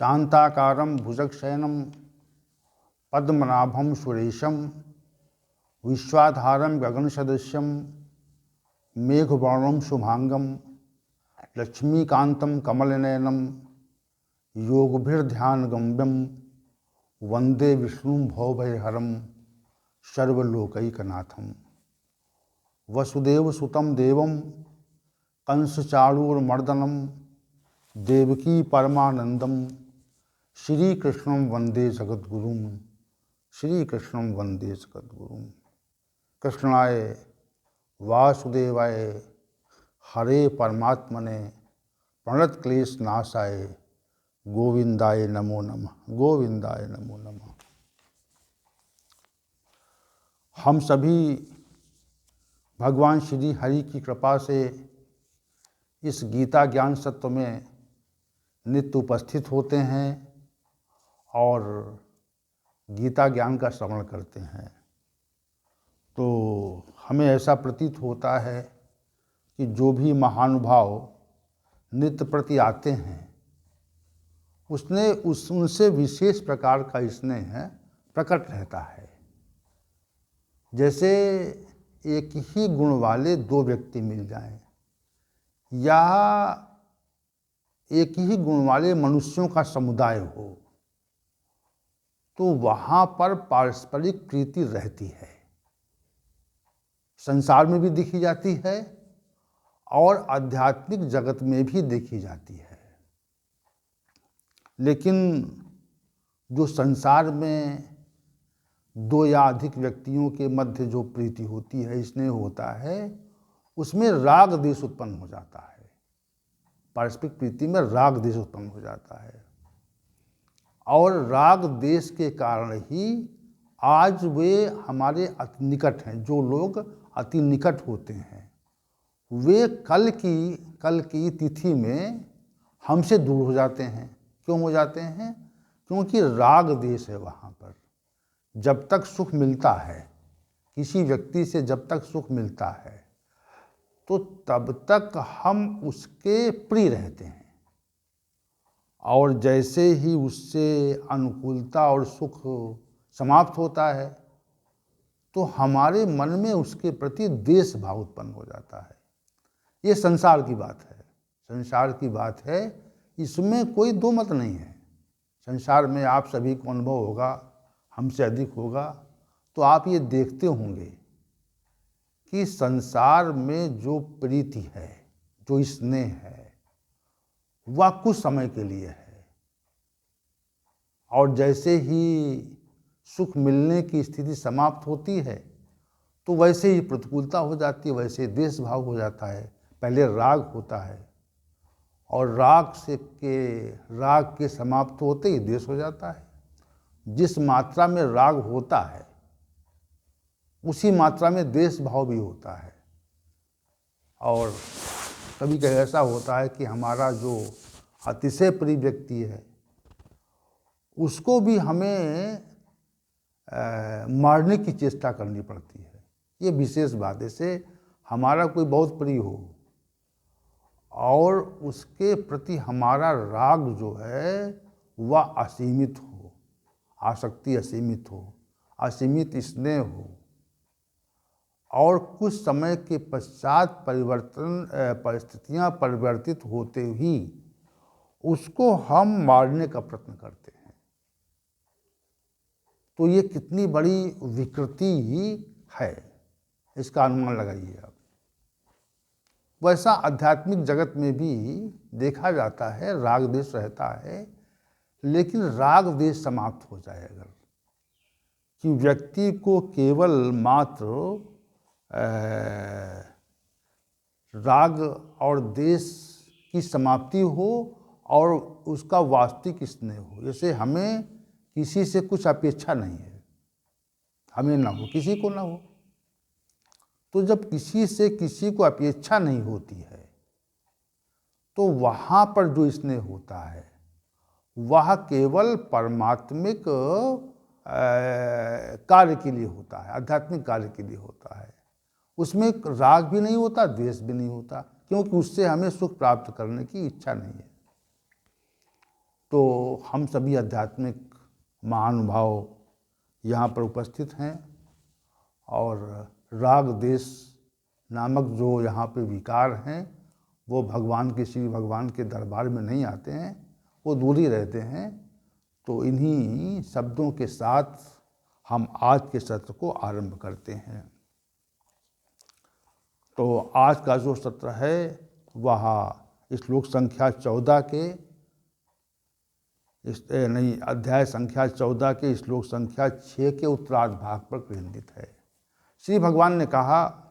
शांताकारं भुजगशयनं पद्मनाभं सुरेशं विश्वाधारं गगनसदृशं मेघवर्णं शुभांगं लक्ष्मीकान्तं कमलनयनं योगभिर्ध्यानगम्यं वंदे विष्णुं भवभयहरं सर्वलोकैकनाथं। वसुदेवसुतं देवं कंसचाणूरमर्दनं देवकी परमानंदं श्रीकृष्णं वंदे जगद्गुरुं। श्रीकृष्णं वंदे जगद्गुरुं। कृष्णाय वासुदेवाय हरे परमात्मने प्रणतक्लेशनाशाय गोविंदाय नमो नमः। गोविंदाय नमो नमः। हम सभी भगवान श्री हरि की कृपा से इस गीता ज्ञान सत्व में नित्य उपस्थित होते हैं और गीता ज्ञान का श्रवण करते हैं। तो हमें ऐसा प्रतीत होता है कि जो भी महानुभाव नित्य प्रति आते हैं उनसे विशेष प्रकार का स्नेह प्रकट रहता है। जैसे एक ही गुण वाले दो व्यक्ति मिल जाएं या एक ही गुण वाले मनुष्यों का समुदाय हो तो वहाँ पर पारस्परिक प्रीति रहती है। संसार में भी देखी जाती है और आध्यात्मिक जगत में भी देखी जाती है। लेकिन जो संसार में दो या अधिक व्यक्तियों के मध्य जो प्रीति होती है, स्नेह होता है, उसमें राग द्वेष उत्पन्न हो जाता है। पारस्परिक प्रीति में राग द्वेष उत्पन्न हो जाता है और राग द्वेष के कारण ही आज वे हमारे अति निकट हैं। जो लोग अति निकट होते हैं वे कल की तिथि में हमसे दूर हो जाते हैं। क्यों हो जाते हैं? क्योंकि राग द्वेष है वहाँ पर। जब तक सुख मिलता है, किसी व्यक्ति से जब तक सुख मिलता है तो तब तक हम उसके प्रिय रहते हैं और जैसे ही उससे अनुकूलता और सुख समाप्त होता है तो हमारे मन में उसके प्रति द्वेष भाव उत्पन्न हो जाता है। ये संसार की बात है। संसार की बात है, इसमें कोई दो मत नहीं है। संसार में आप सभी को अनुभव होगा, हमसे अधिक होगा, तो आप ये देखते होंगे कि संसार में जो प्रीति है, जो स्नेह है, वह कुछ समय के लिए है और जैसे ही सुख मिलने की स्थिति समाप्त होती है तो वैसे ही प्रतिकूलता हो जाती है, वैसे द्वेष भाव हो जाता है। पहले राग होता है और राग के समाप्त होते ही द्वेष हो जाता है। जिस मात्रा में राग होता है उसी मात्रा में द्वेष भाव भी होता है। और कभी कभी ऐसा होता है कि हमारा जो अतिशय प्रिय व्यक्ति है उसको भी हमें मारने की चेष्टा करनी पड़ती है। ये विशेष बात है। जैसे हमारा कोई बहुत प्रिय हो और उसके प्रति हमारा राग जो है वह असीमित हो, आसक्ति असीमित हो, असीमित स्नेह हो और कुछ समय के पश्चात परिस्थितियां परिवर्तित होते ही उसको हम मारने का प्रयत्न करते हैं। तो ये कितनी बड़ी विकृति है, इसका अनुमान लगाइए आप। वैसा आध्यात्मिक जगत में भी देखा जाता है, राग द्वेष रहता है, लेकिन राग द्वेष समाप्त हो जाए अगर, कि व्यक्ति को केवल मात्र राग और द्वेष की समाप्ति हो और उसका वास्तविक स्नेह हो। जैसे हमें किसी से कुछ अपेक्षा नहीं है, हमें ना हो, किसी को ना हो। तो जब किसी से किसी को अपेक्षा नहीं होती है तो वहाँ पर जो स्नेह होता है वह केवल परमात्मिक कार्य के लिए होता है, आध्यात्मिक कार्य के लिए होता है। उसमें राग भी नहीं होता, द्वेष भी नहीं होता, क्योंकि उससे हमें सुख प्राप्त करने की इच्छा नहीं है। तो हम सभी आध्यात्मिक महानुभाव यहाँ पर उपस्थित हैं और राग देश नामक जो यहाँ पे विकार हैं वो भगवान के श्री भगवान के दरबार में नहीं आते हैं, वो दूर ही रहते हैं। तो इन्हीं शब्दों के साथ हम आज के सत्र को आरंभ करते हैं। तो आज का जो सत्र है वह श्लोक संख्या 14 के अध्याय संख्या 14 के श्लोक संख्या 6 के उत्तरार्ध भाग पर केंद्रित है। श्री भगवान ने कहा,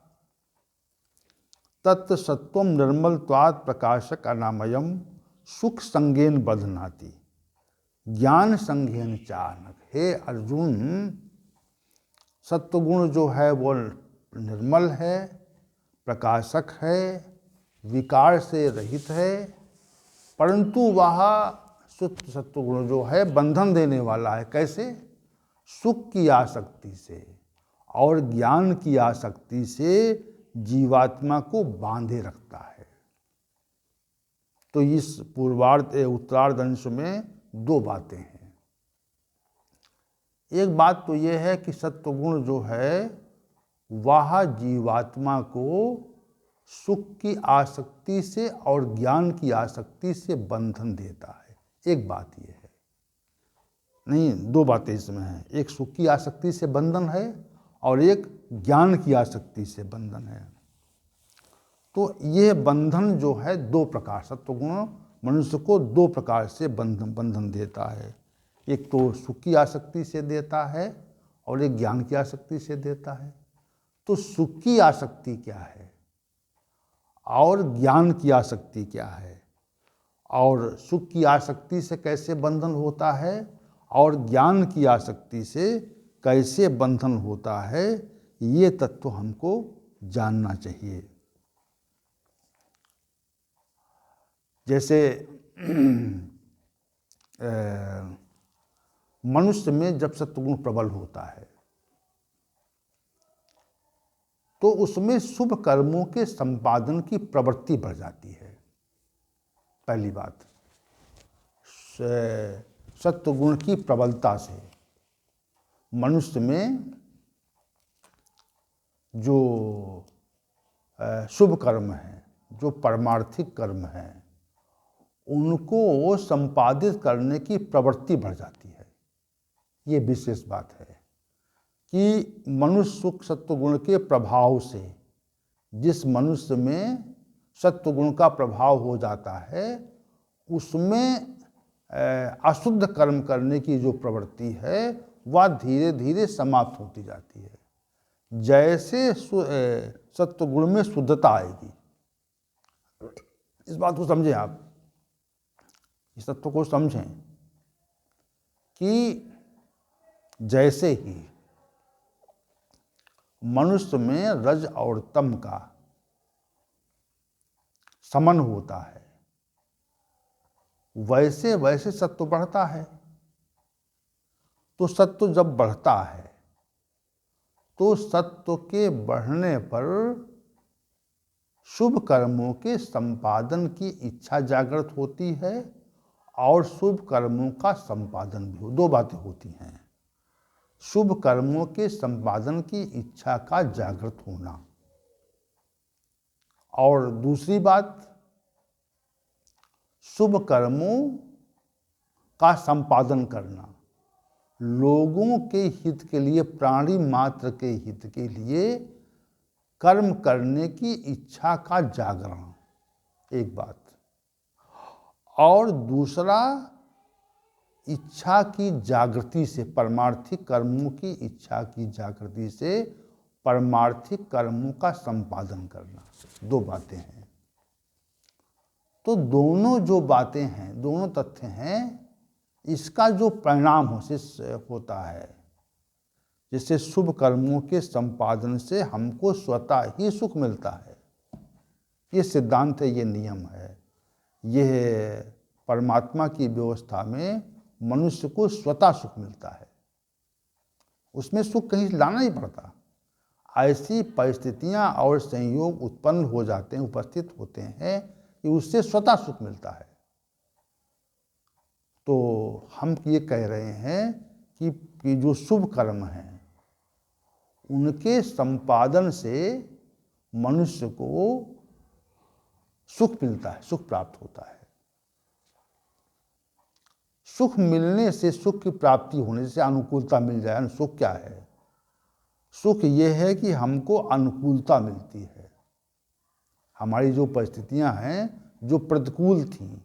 तत् सत्वम निर्मलत्वात् प्रकाशक अनामयम सुख संगेन बधनाति ज्ञान संगेन चानक। हे अर्जुन, सत्वगुण जो है वो निर्मल है, प्रकाशक है, विकार से रहित है, परंतु वह शुद्ध सत्वगुण जो है बंधन देने वाला है। कैसे? सुख की आसक्ति से और ज्ञान की आसक्ति से जीवात्मा को बांधे रखता है। तो इस पूर्वार्ध उत्तरार्ध अंश में दो बातें हैं। एक बात तो यह है कि सत्वगुण जो है वह जीवात्मा को सुख की आसक्ति से और ज्ञान की आसक्ति से बंधन देता है। एक बात यह है, नहीं, दो बातें इसमें हैं। एक सुख की आसक्ति से बंधन है और एक ज्ञान की आसक्ति से बंधन है। तो यह बंधन जो है दो प्रकार, सत्वगुण मनुष्य को दो प्रकार से बंधन देता है। एक तो सुख की आसक्ति से देता है और एक ज्ञान की आसक्ति से देता है। तो सुख की आसक्ति क्या है और ज्ञान की आसक्ति क्या है, और सुख की आसक्ति से कैसे बंधन होता है और ज्ञान की आसक्ति से कैसे बंधन होता है, ये तत्व हमको जानना चाहिए। जैसे मनुष्य में जब सत्वगुण प्रबल होता है तो उसमें शुभ कर्मों के संपादन की प्रवृत्ति बढ़ जाती है। पहली बात, सत्वगुण की प्रबलता से मनुष्य में जो शुभ कर्म हैं, जो परमार्थिक कर्म हैं, उनको संपादित करने की प्रवृत्ति बढ़ जाती है। ये विशेष बात है कि मनुष्य सुख सत्वगुण के प्रभाव से, जिस मनुष्य में सत्वगुण का प्रभाव हो जाता है, उसमें अशुद्ध कर्म करने की जो प्रवृत्ति है वह धीरे धीरे समाप्त होती जाती है। जैसे सत्वगुण में शुद्धता आएगी, इस बात को समझें आप, इस तत्व को समझें कि जैसे ही मनुष्य में रज और तम का समन होता है, वैसे वैसे सत्व बढ़ता है। तो सत्व जब बढ़ता है तो सत्व के बढ़ने पर शुभ कर्मों के संपादन की इच्छा जागृत होती है और शुभ कर्मों का संपादन भी हो। दो बातें होती हैं, शुभ कर्मों के संपादन की इच्छा का जागृत होना और दूसरी बात शुभ कर्मों का संपादन करना, लोगों के हित के लिए, प्राणी मात्र के हित के लिए कर्म करने की इच्छा का जागरण, एक बात। और दूसरा, इच्छा की जागृति से, परमार्थिक कर्मों की इच्छा की जागृति से परमार्थिक कर्मों का संपादन करना। दो बातें हैं। तो दोनों जो बातें हैं, दोनों तथ्य हैं, इसका जो परिणाम होता है, जिससे शुभ कर्मों के संपादन से हमको स्वतः ही सुख मिलता है। ये सिद्धांत है, ये नियम है। यह परमात्मा की व्यवस्था में मनुष्य को स्वतः सुख मिलता है, उसमें सुख कहीं लाना नहीं पड़ता। ऐसी परिस्थितियां और संयोग उत्पन्न हो जाते हैं, उपस्थित होते हैं कि उससे स्वतः सुख मिलता है। तो हम ये कह रहे हैं कि जो शुभ कर्म हैं उनके संपादन से मनुष्य को सुख मिलता है, सुख प्राप्त होता है। सुख मिलने से, सुख की प्राप्ति होने से, अनुकूलता मिल जाए। सुख क्या है? सुख ये है कि हमको अनुकूलता मिलती है। हमारी जो परिस्थितियां हैं जो प्रतिकूल थीं,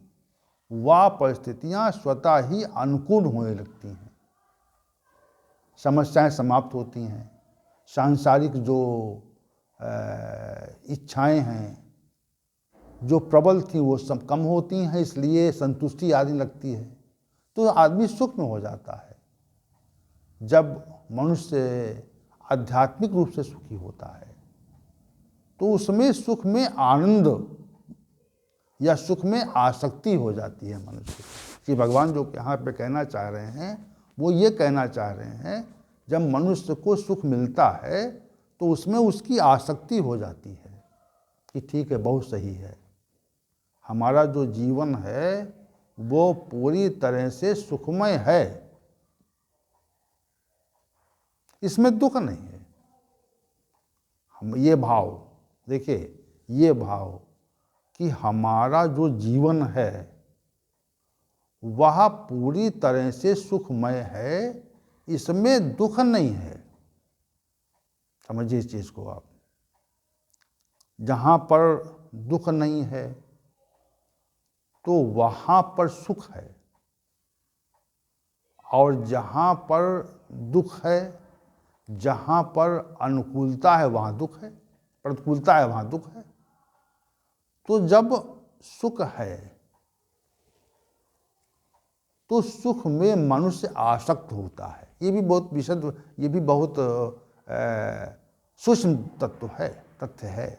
वह परिस्थितियां स्वतः ही अनुकूल होने लगती हैं। समस्याएं समाप्त होती हैं। सांसारिक जो इच्छाएं हैं जो प्रबल थी वो सब कम होती हैं, इसलिए संतुष्टि आने लगती है, तो आदमी सुख में हो जाता है। जब मनुष्य आध्यात्मिक रूप से सुखी होता है तो उसमें सुख में आनंद या सुख में आसक्ति हो जाती है मनुष्य कि भगवान जो यहाँ पे कहना चाह रहे हैं वो ये कहना चाह रहे हैं, जब मनुष्य को सुख मिलता है तो उसमें उसकी आसक्ति हो जाती है कि ठीक है, बहुत सही है, हमारा जो जीवन है वो पूरी तरह से सुखमय है, इसमें दुख नहीं है। हम ये भाव देखिए, ये भाव कि हमारा जो जीवन है वह पूरी तरह से सुखमय है, इसमें दुख नहीं है। समझिए इस चीज को आप। जहां पर दुख नहीं है तो वहां पर सुख है, और जहां पर दुख है, जहां पर अनुकूलता है वहां दुख है, प्रतिकूलता है वहां दुख है। तो जब सुख है तो सुख में मनुष्य आसक्त होता है। ये भी बहुत विशद, ये भी बहुत सूक्ष्म तथ्य है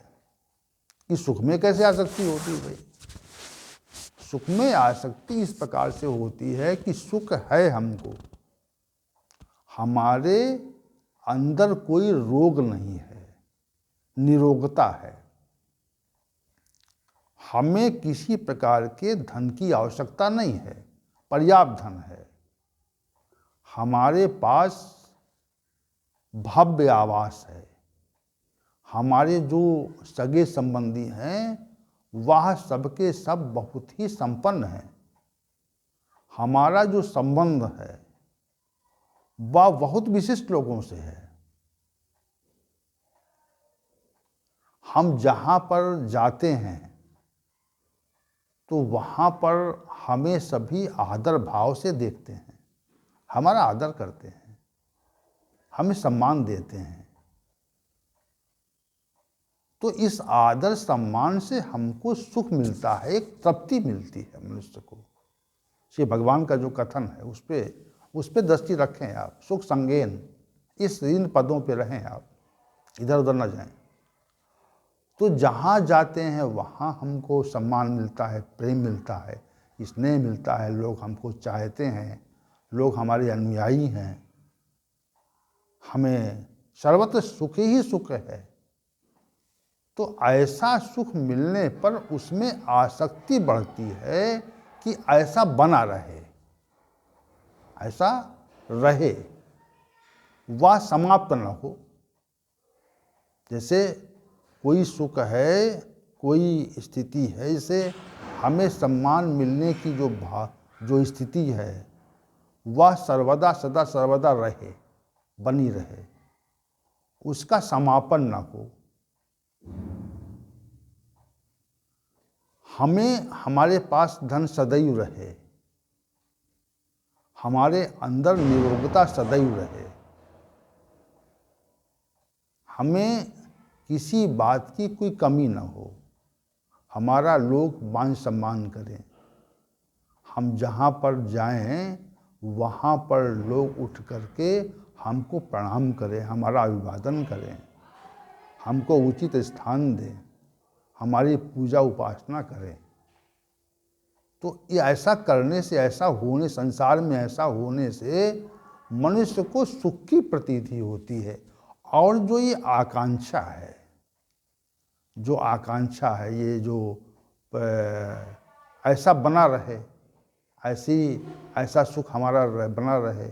कि सुख में कैसे आसक्ति होती है। भाई, सुख में आसक्ति इस प्रकार से होती है कि सुख है हमको, हमारे अंदर कोई रोग नहीं है, निरोगता है, हमें किसी प्रकार के धन की आवश्यकता नहीं है, पर्याप्त धन है, हमारे पास भव्य आवास है, हमारे जो सगे संबंधी हैं वह सबके सब बहुत ही संपन्न हैं, हमारा जो संबंध है वह बहुत विशिष्ट लोगों से है। हम जहाँ पर जाते हैं तो वहाँ पर हमें सभी आदर भाव से देखते हैं, हमारा आदर करते हैं, हमें सम्मान देते हैं। तो इस आदर सम्मान से हमको सुख मिलता है, एक तृप्ति मिलती है मनुष्य को। श्री भगवान का जो कथन है उस पे दृष्टि रखें आप। सुख संगेन, इन पदों पे रहें आप, इधर उधर न जाएं। तो जहाँ जाते हैं वहाँ हमको सम्मान मिलता है, प्रेम मिलता है, स्नेह मिलता है, लोग हमको चाहते हैं, लोग हमारे अनुयायी हैं, हमें सर्वत्र सुख ही सुख है। तो ऐसा सुख मिलने पर उसमें आसक्ति बढ़ती है कि ऐसा बना रहे, ऐसा रहे, वह समाप्त न हो। जैसे कोई सुख है, कोई स्थिति है, जैसे हमें सम्मान मिलने की जो स्थिति है वह सर्वदा सदा सर्वदा रहे, बनी रहे, उसका समापन न हो। हमें हमारे पास धन सदैव रहे, हमारे अंदर निरोगता सदैव रहे, हमें किसी बात की कोई कमी न हो, हमारा लोग मान सम्मान करें, हम जहाँ पर जाएं वहाँ पर लोग उठ करके हमको प्रणाम करें, हमारा अभिवादन करें, हमको उचित स्थान दें, हमारी पूजा उपासना करें। तो ये ऐसा करने से, ऐसा होने, संसार में ऐसा होने से मनुष्य को सुख की प्रतीति होती है। और जो ये आकांक्षा है, जो आकांक्षा है, ये जो ऐसा बना रहे, ऐसा सुख हमारा बना रहे,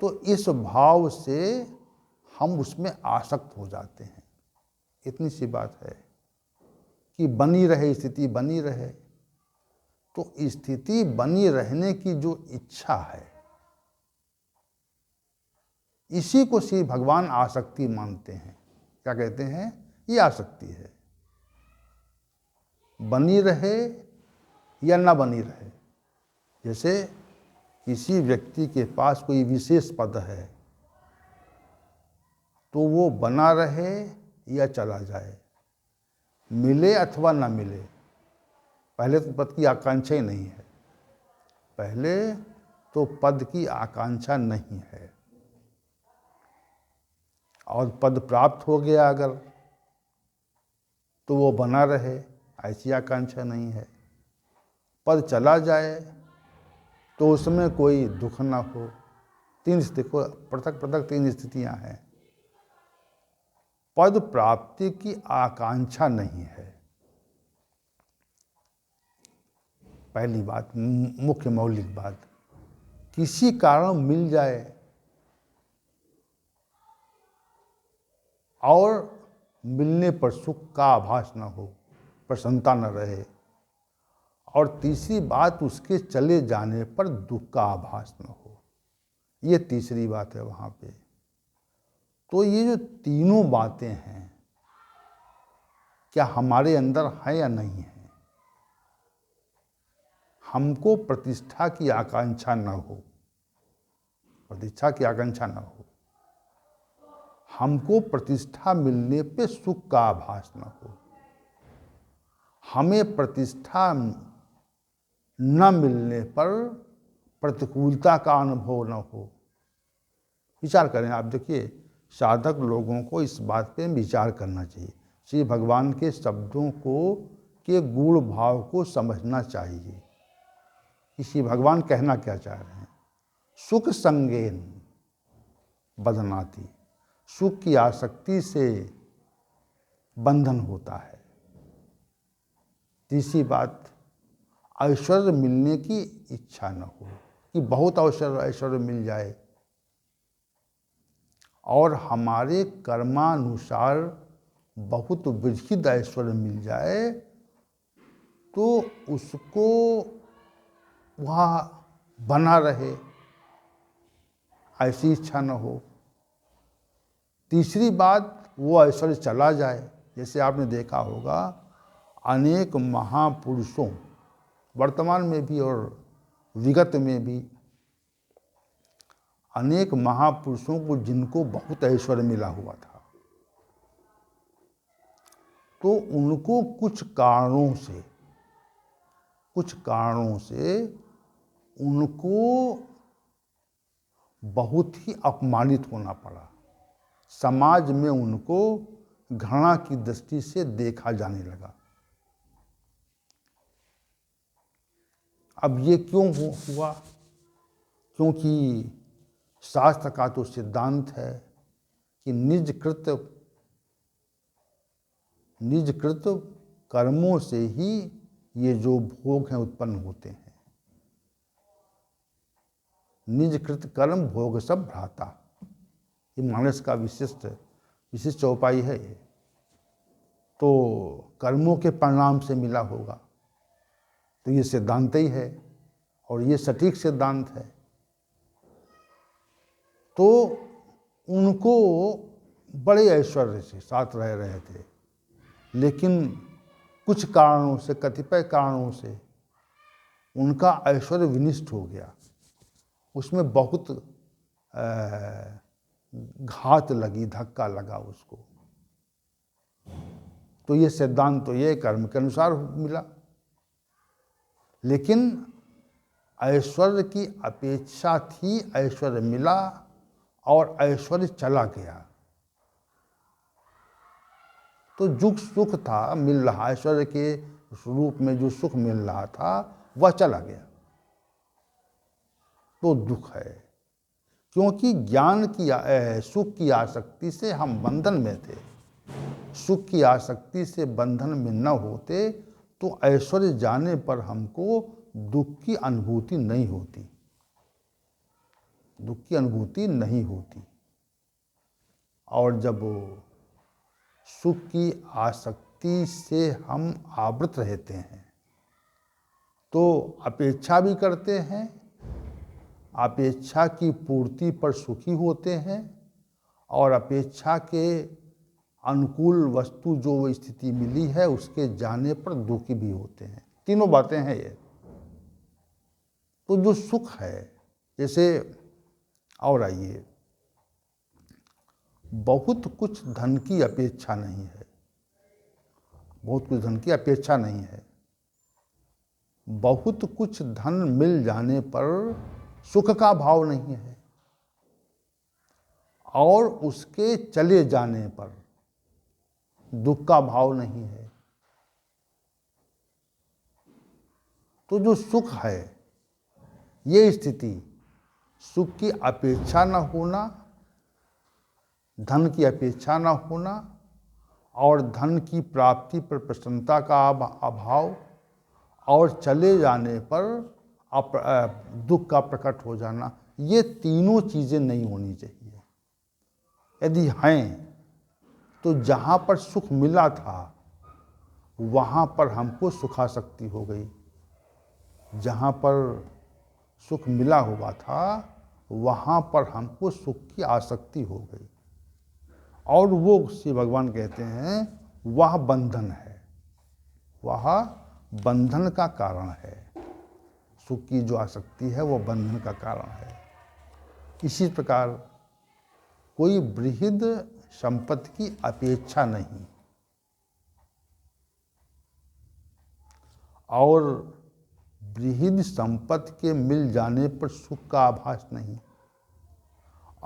तो इस भाव से हम उसमें आसक्त हो जाते हैं। इतनी सी बात है कि बनी रहे, स्थिति बनी रहे। तो स्थिति बनी रहने की जो इच्छा है, इसी को श्री भगवान आसक्ति मानते हैं। क्या कहते हैं? ये आसक्ति है। बनी रहे या ना बनी रहे। जैसे किसी व्यक्ति के पास कोई विशेष पद है, तो वो बना रहे या चला जाए, मिले अथवा ना मिले। पहले तो पद की आकांक्षा ही नहीं है, पहले तो पद की आकांक्षा नहीं है। और पद प्राप्त हो गया अगर, तो वो बना रहे, ऐसी आकांक्षा नहीं है। पद चला जाए तो उसमें कोई दुख ना हो। तीन स्थिति को पृथक पृथक तीन स्थितियां हैं। पद प्राप्ति की आकांक्षा नहीं है, पहली बात, मुख्य मौलिक बात। किसी कारण मिल जाए और मिलने पर सुख का आभास न हो, प्रसन्नता न रहे। और तीसरी बात, उसके चले जाने पर दुख का आभास न हो। ये तीसरी बात है वहाँ पे। तो ये जो तीनों बातें हैं, क्या हमारे अंदर है या नहीं है? हमको प्रतिष्ठा की आकांक्षा न हो, प्रतिष्ठा की आकांक्षा न हो। हमको प्रतिष्ठा मिलने पे सुख का आभास न हो। हमें प्रतिष्ठा न मिलने पर प्रतिकूलता का अनुभव न हो। विचार करें आप, देखिए, साधक लोगों को इस बात पे विचार करना चाहिए। श्री भगवान के शब्दों को के गूढ़ भाव को समझना चाहिए कि श्री भगवान कहना क्या चाह रहे हैं। सुख संगेन बदनाती, सुख की आसक्ति से बंधन होता है। तीसरी बात, ऐश्वर्य मिलने की इच्छा न हो कि बहुत ऐश्वर्य मिल जाए, और हमारे कर्मानुसार बहुत विविध ऐश्वर्य मिल जाए तो उसको वहाँ बना रहे, ऐसी इच्छा न हो। तीसरी बात, वो ऐश्वर्य चला जाए। जैसे आपने देखा होगा, अनेक महापुरुषों, वर्तमान में भी और विगत में भी, अनेक महापुरुषों को जिनको बहुत ऐश्वर्य मिला हुआ था, तो उनको कुछ कारणों से उनको बहुत ही अपमानित होना पड़ा। समाज में उनको घृणा की दृष्टि से देखा जाने लगा। अब ये क्यों हुआ? क्योंकि शास्त्र का तो सिद्धांत है कि निजकृत कर्मों से ही ये जो भोग हैं उत्पन्न होते हैं। निजकृत कर्म भोग सब भ्राता, ये मानस का विशिष्ट चौपाई है ये। तो कर्मों के परिणाम से मिला होगा, तो ये सिद्धांत ही है, और ये सटीक सिद्धांत है। तो उनको बड़े ऐश्वर्य से साथ रह रहे थे, लेकिन कुछ कारणों से, कतिपय कारणों से उनका ऐश्वर्य विनिष्ट हो गया। उसमें बहुत घात लगी, धक्का लगा उसको। तो ये सिद्धांत तो ये कर्म के अनुसार मिला, लेकिन ऐश्वर्य की अपेक्षा थी, ऐश्वर्य मिला और ऐश्वर्य चला गया। तो जो सुख था मिल रहा, ऐश्वर्य के रूप में जो सुख मिल रहा था वह चला गया, तो दुख है। क्योंकि ज्ञान की सुख की आसक्ति से हम बंधन में थे। सुख की आसक्ति से बंधन में न होते तो ऐश्वर्य जाने पर हमको दुख की अनुभूति नहीं होती, दुख की अनुभूति नहीं होती। और जब सुख की आसक्ति से हम आवृत रहते हैं तो अपेक्षा भी करते हैं, अपेक्षा की पूर्ति पर सुखी होते हैं और अपेक्षा के अनुकूल वस्तु जो स्थिति मिली है उसके जाने पर दुखी भी होते हैं। तीनों बातें हैं ये। तो जो सुख है, जैसे और आइए, बहुत कुछ धन की अपेक्षा नहीं है, बहुत कुछ धन की अपेक्षा नहीं है। बहुत कुछ धन मिल जाने पर सुख का भाव नहीं है और उसके चले जाने पर दुख का भाव नहीं है। तो जो सुख है, ये स्थिति, सुख की अपेक्षा न होना, धन की अपेक्षा न होना और धन की प्राप्ति पर प्रसन्नता का अभाव और चले जाने पर दुख का प्रकट हो जाना, ये तीनों चीज़ें नहीं होनी चाहिए। यदि हैं तो जहाँ पर सुख मिला था वहाँ पर हमको सुखासक्ति हो गई, जहाँ पर सुख मिला हुआ था वहाँ पर हमको सुख की आसक्ति हो गई और वो श्री भगवान कहते हैं वह बंधन है, वह बंधन का कारण है। सुख की जो आसक्ति है वो बंधन का कारण है। इसी प्रकार कोई बृहद संपत्ति की अपेक्षा नहीं और बृहद संपत्ति के मिल जाने पर सुख का आभास नहीं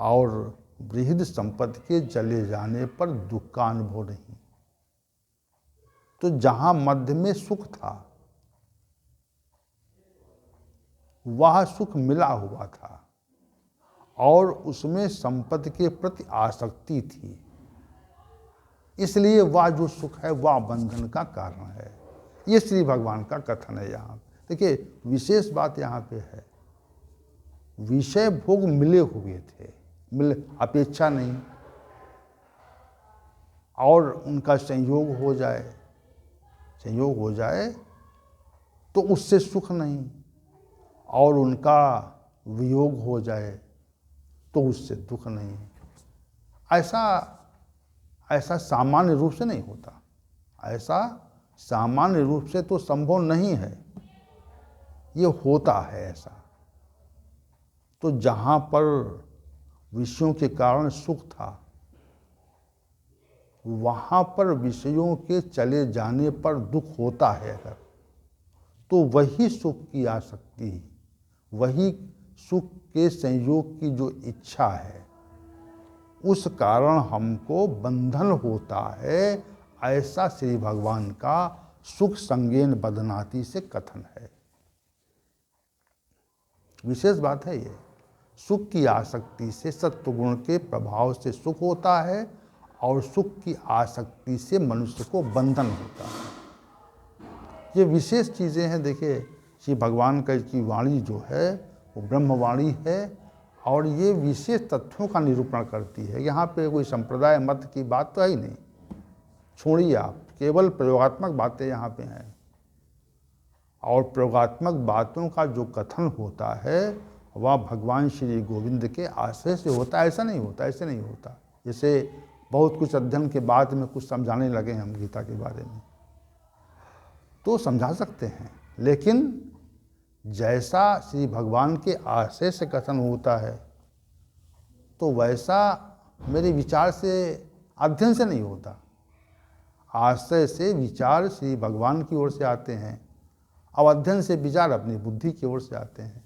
और बृहद संपत्ति के चले जाने पर दुख का अनुभव नहीं। तो जहाँ मध्य में सुख था वह सुख मिला हुआ था और उसमें संपत्ति के प्रति आसक्ति थी, इसलिए वह जो सुख है वह बंधन का कारण है। ये श्री भगवान का कथन है। यहाँ देखिए विशेष बात यहाँ पे है, विषय भोग मिले हुए थे, अपेक्षा नहीं, और उनका संयोग हो जाए तो उससे सुख नहीं, और उनका वियोग हो जाए तो उससे दुख नहीं। ऐसा सामान्य रूप से नहीं होता, ऐसा सामान्य रूप से तो संभव नहीं है, ये होता है ऐसा। तो जहाँ पर विषयों के कारण सुख था वहाँ पर विषयों के चले जाने पर दुख होता है अगर, तो वही सुख की आसक्ति, वही सुख के संयोग की जो इच्छा है उस कारण हमको बंधन होता है, ऐसा श्री भगवान का सुख संज्ञेन बदनाति से कथन है। विशेष बात है ये। सुख की आसक्ति से सत्वगुण के प्रभाव से सुख होता है और सुख की आसक्ति से मनुष्य को बंधन होता है। ये विशेष चीज़ें हैं। देखिए श्री भगवान की वाणी जो है वो ब्रह्मवाणी है और ये विशेष तथ्यों का निरूपण करती है। यहाँ पे कोई संप्रदाय मत की बात तो है ही नहीं, छोड़िए आप, केवल प्रयोगात्मक बातें यहाँ पे हैं। और प्रयोगात्मक बातों का जो कथन होता है वह भगवान श्री गोविंद के आश्रय से होता है। ऐसा नहीं होता, ऐसे नहीं होता। जैसे बहुत कुछ अध्ययन के बाद में कुछ समझाने लगे हम गीता के बारे में, तो समझा सकते हैं, लेकिन जैसा श्री भगवान के आश्रय से कथन होता है तो वैसा मेरे विचार से, अध्ययन से नहीं होता। आश्रय से विचार श्री भगवान की ओर से आते हैं और अध्ययन से विचार अपनी बुद्धि की ओर से आते हैं।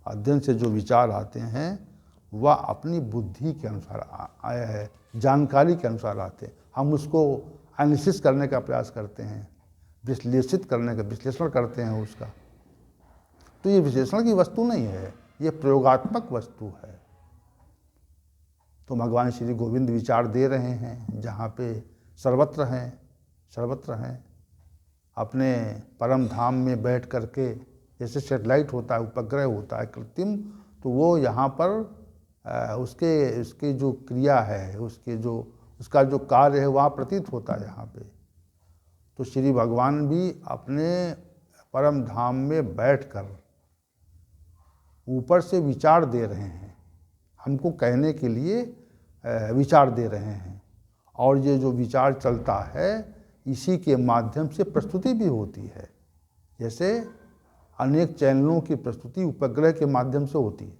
अध्ययन से जो विचार आते हैं वह अपनी बुद्धि के अनुसार आया है, जानकारी के अनुसार आते हैं। हम उसको एनालिसिस करने का प्रयास करते हैं, विश्लेषण करते हैं उसका। तो ये विश्लेषण की वस्तु नहीं है, ये प्रयोगात्मक वस्तु है। तो भगवान श्री गोविंद विचार दे रहे हैं जहाँ पे सर्वत्र हैं, अपने परम धाम में बैठ करके जैसे सैटेलाइट होता है, उपग्रह होता है कृत्रिम, तो वो यहाँ पर उसके जो क्रिया है, उसका जो कार्य है वहाँ प्रतीत होता है यहाँ पे। तो श्री भगवान भी अपने परम धाम में बैठकर ऊपर से विचार दे रहे हैं, हमको कहने के लिए विचार दे रहे हैं। और ये जो विचार चलता है इसी के माध्यम से प्रस्तुति भी होती है। जैसे अनेक चैनलों की प्रस्तुति उपग्रह के माध्यम से होती है,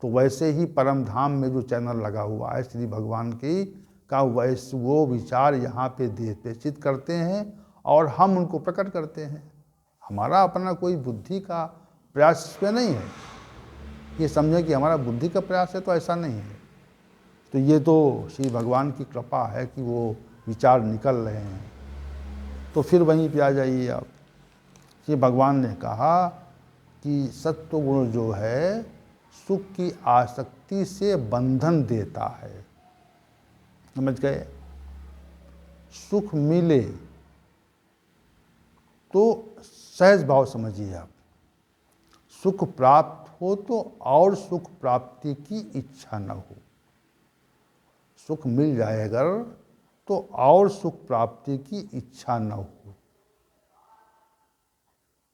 तो वैसे ही परम धाम में जो चैनल लगा हुआ है श्री भगवान की का, वैसे वो विचार यहाँ पे प्रेषित करते हैं और हम उनको प्रकट करते हैं। हमारा अपना कोई बुद्धि का प्रयास इसमें नहीं है, ये समझें कि हमारा बुद्धि का प्रयास है, तो ऐसा नहीं है। तो ये तो श्री भगवान की कृपा है कि वो विचार निकल रहे हैं। तो फिर वहीं पे आ जाइए आप। श्री भगवान ने कहा कि सत्व गुण जो है सुख की आसक्ति से बंधन देता है। समझ गए? सुख मिले तो सहज भाव समझिए आप, सुख प्राप्त हो तो और सुख प्राप्ति की इच्छा न हो। सुख मिल जाए अगर तो और सुख प्राप्ति की इच्छा न हो,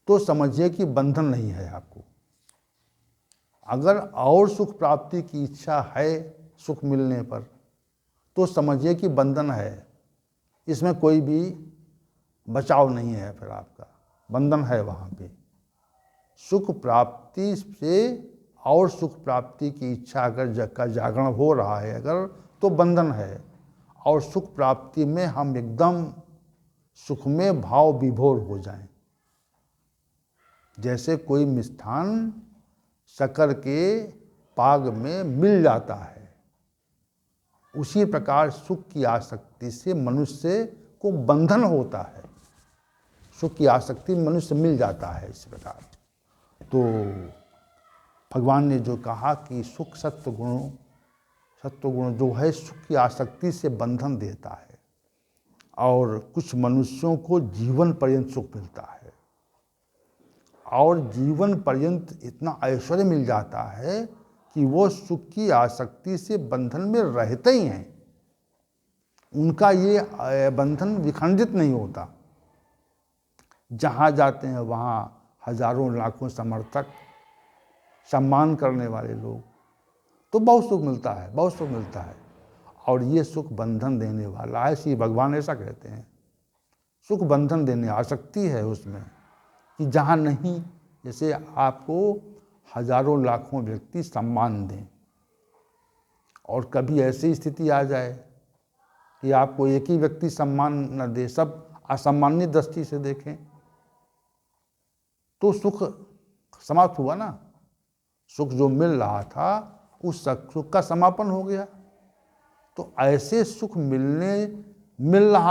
तो समझिए कि बंधन नहीं है आपको। अगर और सुख प्राप्ति की इच्छा है सुख मिलने पर, तो समझिए कि बंधन है, इसमें कोई भी बचाव नहीं है, फिर आपका बंधन है वहाँ पे। सुख प्राप्ति से और सुख प्राप्ति की इच्छा अगर का जागरण हो रहा है अगर, तो बंधन है। और सुख प्राप्ति में हम एकदम सुख में भाव विभोर हो जाएं। जैसे कोई मिष्ठान शक्कर के पाग में मिल जाता है, उसी प्रकार सुख की आसक्ति से मनुष्य को बंधन होता है। सुख की आसक्ति मनुष्य मिल जाता है इस प्रकार। तो भगवान ने जो कहा कि सुख सत्व गुण जो है सुख की आसक्ति से बंधन देता है, और कुछ मनुष्यों को जीवन पर्यंत सुख मिलता है, और जीवन पर्यंत इतना ऐश्वर्य मिल जाता है कि वो सुख की आसक्ति से बंधन में रहते ही हैं, उनका ये बंधन विखंडित नहीं होता। जहाँ जाते हैं वहाँ हजारों लाखों समर्थक, सम्मान करने वाले लोग, तो बहुत सुख मिलता है, बहुत सुख मिलता है। और ये सुख बंधन देने वाला है, श्री भगवान ऐसा कहते हैं। सुख बंधन देने आसक्ति है उसमें, कि जहाँ नहीं, जैसे आपको हजारों लाखों व्यक्ति सम्मान दें, और कभी ऐसी स्थिति आ जाए कि आपको एक ही व्यक्ति सम्मान न दे, सब असम्मानित दृष्टि से देखें, तो सुख समाप्त हुआ ना। सुख जो मिल रहा था उस सुख का समापन हो गया। तो ऐसे सुख मिल रहा